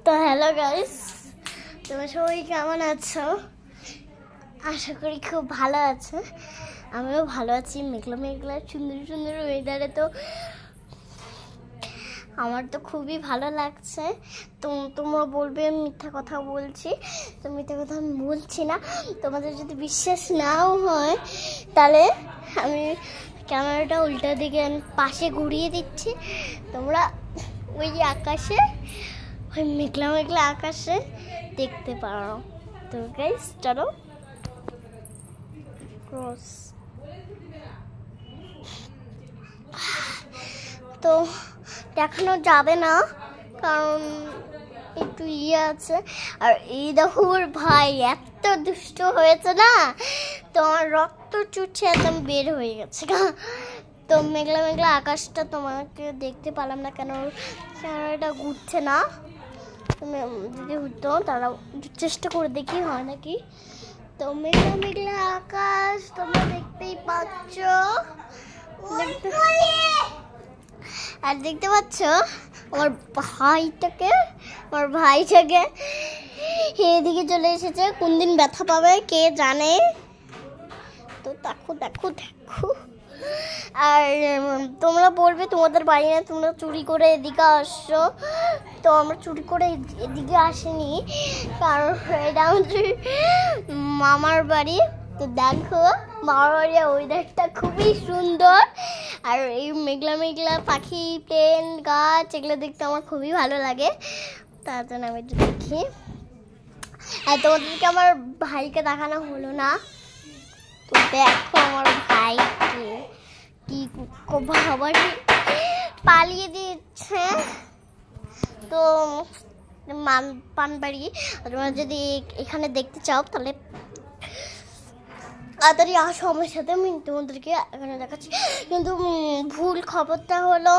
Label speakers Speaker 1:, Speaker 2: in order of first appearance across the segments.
Speaker 1: তো hello guys, তোমরা সবাই কেমন আছো? আশা করি খুব ভালো আছো। আমিও ভালো আছি। মেঘলা মেঘলা সুন্দর সুন্দর ওয়েদারে তো আমার তো খুবই ভালো লাগছে। তো তোমরা বলবে মিথ্যা কথা বলছি, তো মিথ্যা কথা আমি বলছি না। তোমাদের যদি বিশ্বাস নাও হয় তাহলে আমি ক্যামেরাটা উল্টা দিকে আমি পাশে ঘুরিয়ে দিচ্ছি। তোমরা ওই যে আকাশে, ওই মেঘলা মেঘলা আকাশে দেখতে পারো। তো গাইস চলো ক্রস। তো দেখানো যাবে না কারণ একটু আছে। আর এই দেখো ওর ভাই এত দুষ্ট হয়েছে না, তো আমার রক্ত চুটছে একদম বের হয়ে গেছে। তো মেঘলা মেঘলা আকাশটা তোমাকে দেখতে পেলাম না কেন ক্যামেরাটা ঘুরছে না। তুমি যদি ঘুরতো তারা চেষ্টা করে দেখি হয় নাকি। তো মেঘলা মেঘলা আকাশ তোমরা দেখতেই পাচ্ছ। আর দেখতে পাচ্ছ আমার ভাইটাকে এদিকে চলে এসেছে। কোন দিন ব্যথা পাবে কে জানে। তো দেখো দেখো দেখো। আর তোমরা বলবে তোমাদের বাড়ি না, তোমরা চুরি করে এদিকে আসছো। তো আমরা চুরি করে এদিকে আসিনি, কারণ এটা আমাদের মামার বাড়ি। তো দেখো মামার বাড়ির ওয়েদারটা খুবই সুন্দর। আর এই মেঘলা মেঘলা পাখি, প্লেন, গাছ এগুলো দেখতে আমার খুবই ভালো লাগে। তার জন্য আমি একটু দেখি। আর তোমাদেরকে আমার ভাইকে দেখানো হলো না। তো দেখো আমার ভাইকে কি বাবা পালিয়ে দিচ্ছে। তো পানবাড়ি তোমরা যদি এখানে দেখতে চাও তাহলে তাড়াতাড়ি আসো আমার সাথে, আমি তোমাদেরকে এখানে দেখাচ্ছি। কিন্তু ভুল খবরটা হলো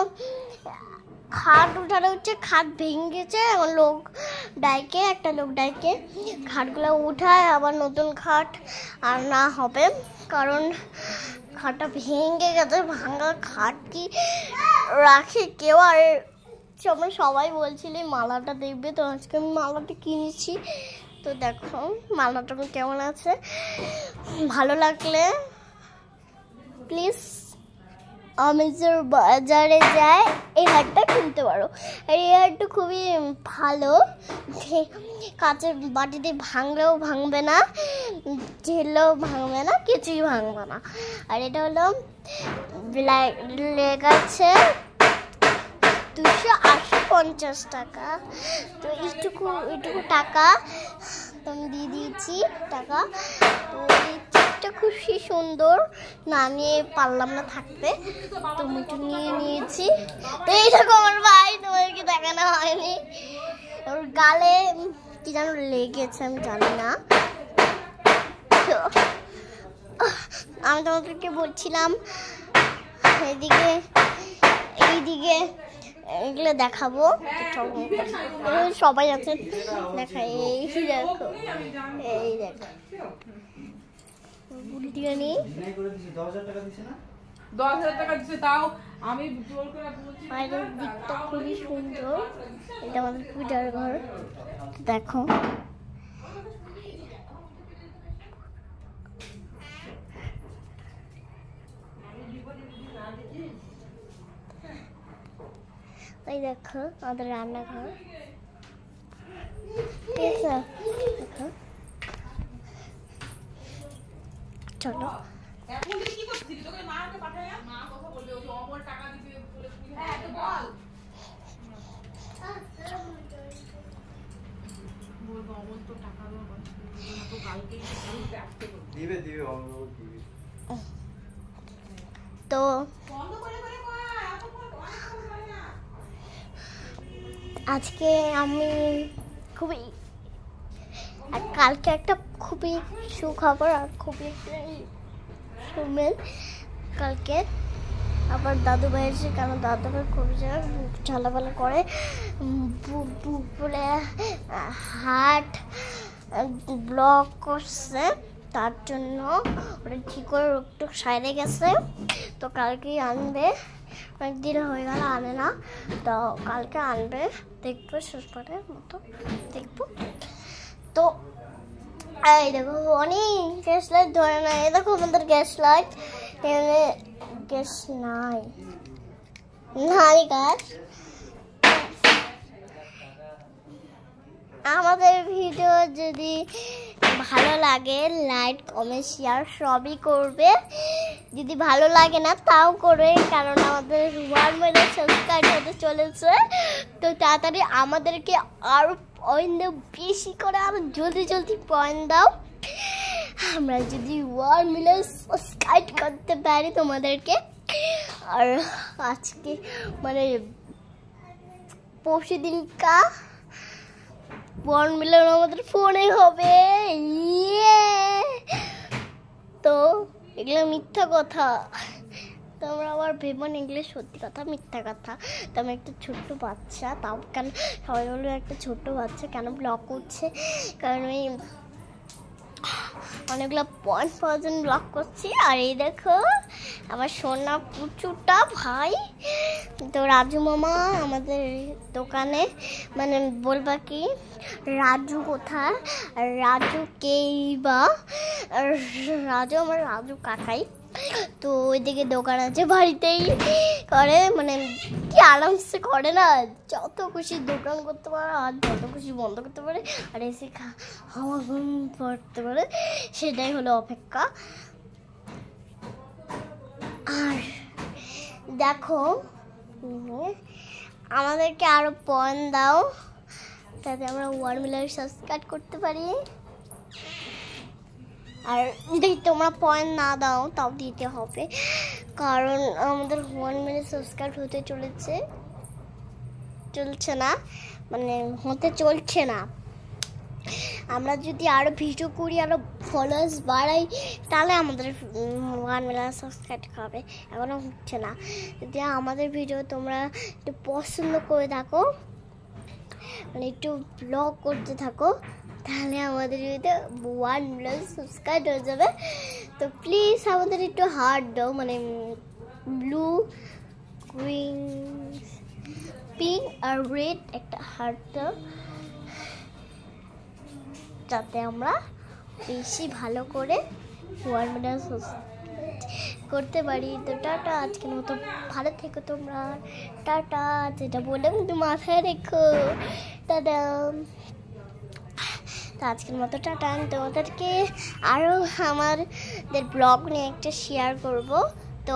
Speaker 1: খাট উঠানো হচ্ছে, খাট ভেঙে গেছে। আমার একটা লোক ডাইকে খাটগুলো উঠায়, আবার নতুন খাট আর না হবে কারণ খাটটা ভেঙে গেছে। ভাঙা খাট কি রাখে কেউ? আর আমরা সবাই বলছিলি মালাটা দেখবে, তো আজকে আমি মালাটা কিনেছি। তো দেখো মালাটা কেমন আছে, ভালো লাগলে প্লিজ আমেজের বাজারে যায় এই হারটা কিনতে পারো। আর এই হারটা খুবই ভালো, কাঁচের বাটিতে ভাঙলেও ভাঙবে না, ঝেললেও ভাঙবে না, কিছুই ভাঙবে না। আর এটা হলো লেখা আছে 250 টাকা। তো এইটুকু টাকা আমি দিয়ে দিয়েছি টাকা। তো এই চেকটা খুবই সুন্দর না, আমি পারলাম না থাকতে, তো একটু নিয়ে নিয়েছি। তো এই দেখো আমার ভাই, তোমাদেরকে দেখানো হয়নি, ওর গালে কি যেন লেগেছে আমি জানি না। তো আমি তোমাদেরকে বলছিলাম এইদিকে এগুলো দেখাবো, সবাই আছে দেখা। এই দেখো, এই দেখো দিকটা খুবই সুন্দর। এটা আমাদের পূজার ঘর, দেখো। এই দেখো আমাদের রান্নাঘর, দেখো। চলো তো আজকে আমি খুবই, আর কালকে একটা খুবই সুখবর আর খুবই শুনবেন। কালকে আবার দাদু ভাই এসে, কারণ দাদু ভাই খুবই ঝালাপালা করে, বলে হার্ট ব্লক করছে, তার জন্য ওটা ঠিক করে রোগটুক সাইডে গেছে। তো কালকেই আনবে। অনেকদিন হয়ে গেল আনে না, তো কালকে আনবে, দেখবো শেষবারের মতো দেখবো। তো এই দেখো অনেক গ্যাস লাইট ধরে না, এই দেখো আমাদের গ্যাস লাইট, এখানে গ্যাস নাই গ্যাস। আমাদের ভিডিও যদি ভালো লাগে লাইক কমেন্ট শেয়ার সবই করবে, যদি ভালো লাগে না তাও করবে, কারণ আমাদের 1 মিলিয়ন সাবস্ক্রাইব হতে চলেছে। তো তাড়াতাড়ি আমাদেরকে আরো পয়েন্ট দাও, বেশি করে আরো জলদি জলদি পয়েন্ট দাও। আমরা যদি 1 মিলিয়ন সাবস্ক্রাইব করতে পারি তোমাদেরকে, আর আজকে মানে পরশু দিনকা 1 মিলিয়ন আমাদের ফোনে হবে। তো এগুলো মিথ্যা কথা, তোমরা আবার ভেবো না এগুলো সত্যি কথা মিথ্যা কথা। তো আমি একটা ছোট্ট বাচ্চা, তাও কেন সবাই বললো একটা ছোট্ট বাচ্চা কেন ব্লগ করছে, কারণ আমি অনেকগুলো পয়েন্ট পাওয়ার জন্য ব্লগ করছি। আর এই দেখো আমার সোনা পুচুটা ভাই, তো রাজু মামা আমাদের দোকানে, মানে বলবা কি রাজু কোথায়, রাজু কেই বা, রাজু আমার রাজু কাকাই। তো ওইদিকে দোকান আছে, বাড়িতেই করে, মানে কি আরামসে করে না, যত খুশি দোকান করতে পারে আর যত খুশি বন্ধ করতে পারে, আর এসে হাওয়া পড়তে পারে, সেটাই হলো অপেক্ষা। আর দেখো আমাদেরকে আরো পয়েন্ট দাও, তাতে আমরা 1 মিলিয়ন সাবস্ক্রাইব করতে পারি। আর যদি তোমরা পয়েন্ট না দাও তাও দিতে হবে, কারণ আমাদের 1 মিলিয়ন সাবস্ক্রাইব হতে চলছে না, মানে হতে চলছে না। আমরা যদি আরো ভিডিও করি, আরো ফলোয়ার্স বাড়াই, তাহলে আমাদের 1 মিলিয়ন সাবস্ক্রাইব হবে, এখনো হচ্ছে না। যদি আমাদের ভিডিও তোমরা একটু পছন্দ করে থাকো, মানে একটু ব্লগ করতে থাকো, তাহলে আমাদের ভিডিওতে 1 মিলিয়ন সাবস্ক্রাইব হয়ে যাবে। তো প্লিজ আমাদের একটু হার্ট দাও, মানে ব্লু, গ্রিন, পিঙ্ক আর রেড একটা হার্ট দাও, যাতে আমরা বেশি ভালো করে 1 মিলিয়ন করতে পারি। তো টাটা, আজকের মতো ভালো থেকো তোমরা, টাটা, যেটা বললাম কিন্তু মাথায় রেখো, টাটা। তো আজকের মতো টাটা। আমি তোমাদেরকে আরও আমাদের ব্লগ নিয়ে একটা শেয়ার করব, তো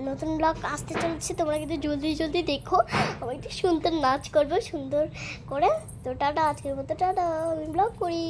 Speaker 1: নতুন ব্লগ আসতে চলছে, তোমরা কিন্তু জলদি জলদি দেখো, আমি একটু সুন্দর নাচ করবো সুন্দর করে। তো টাটা, আজকের মতো টাটা, আমি ব্লগ করি।